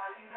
Thank you.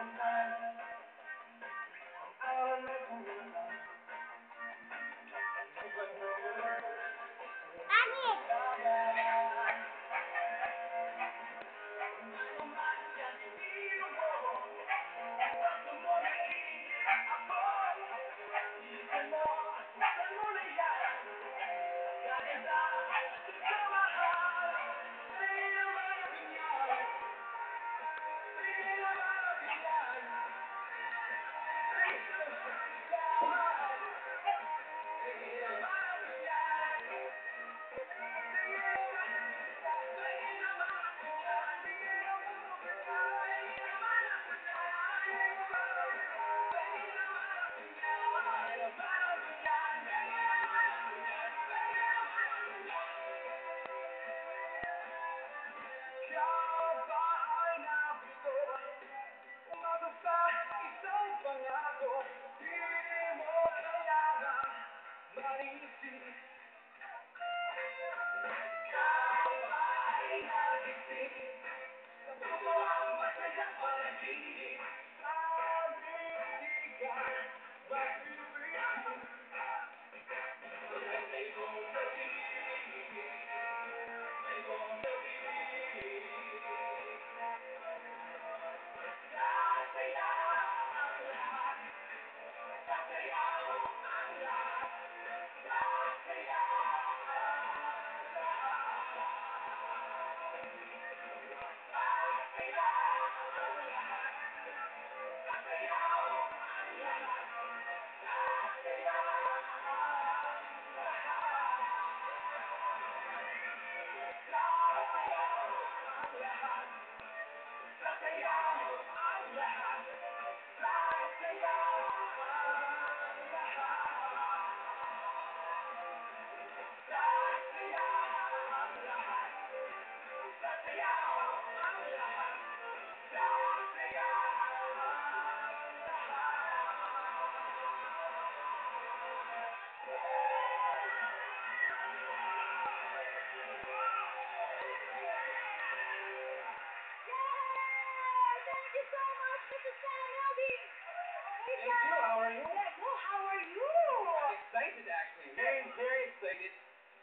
How are you? No, how are you? I'm excited, actually. Very, very excited.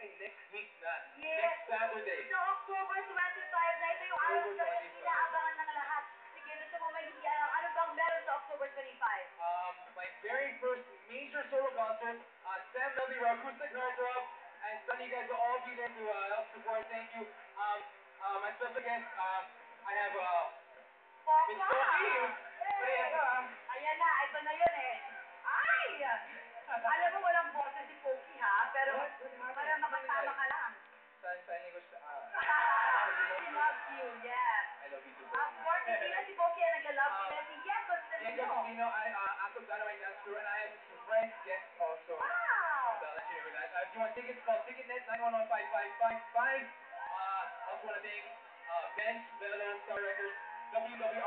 Hey, next week na. Yes. Next Saturday. So, October 25 na ito yung araw October talaga 25. inaabangan ng lahat. Sige, gusto mo ano bang meron sa October 25? My very first major solo concert, Sam W. Acoustic Heartthrob, and Son, you guys will all be there to help support. Thank you. My special guest, I have Miss Sophie. Ayan ka. Ayan na, ito na yun eh. Ay! Alam mo walang boses si Pokey ha, pero parang makasama ka lang. Sign language. She loves you, yeah. I love you too. Of course, hindi na si Pokey ang nagla-love you. Si Yen Yen Constantino. Constantino, I acted on my dance crew, and I have surprise guests also. Wow! So I'll let you know that. If you want tickets, call Ticketnet 911-5555. Also want to thank Bench, Bello, Star Records, WRR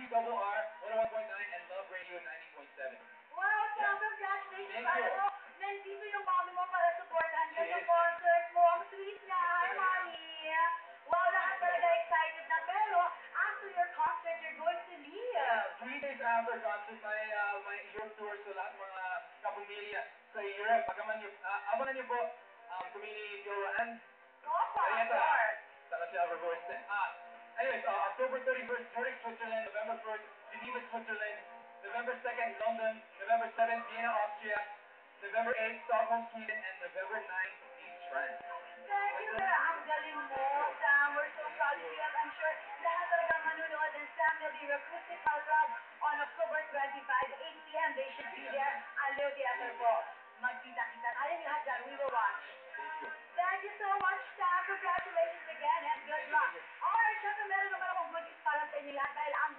101.9, and Love Radio 90.7. Wow, so congratulations. Thank you. Alam mo, nandito yung mami mo para supportahan ka She sa is. concert mo. Ang sweet niya. Hi, Mami. Wow, lahat talaga excited na. Pero, after your concert, you're going to leave. 3 days after concert, my Europe tour, so lahat mga kapamilya sa Europe. Abangan niyo po, Kumini, Joanne, Opa, of Arieta, course. saka si Albert Borsten. Anyways, October 31st, Zurich, Switzerland. November 1st, Geneva, Switzerland. November 2nd, London. November 7th, Vienna, Austria. November 8th, Stockholm, Sweden. And November 9th, Nice, France. Thank you, ang galing mo, Sam. We're so proud of you. And I'm sure lahat talagang manunood ng Sam will be Acoustic Heartthrob on October 25, 8 p.m. They should be there. Aliw Theater po. Magkita-kita tayo lahat dyan. We will watch. Thank you. Thank you so much, Sam. Congratulations again and good luck. Alright, syempre meron naman akong goodies para sa inyo lahat dahil ang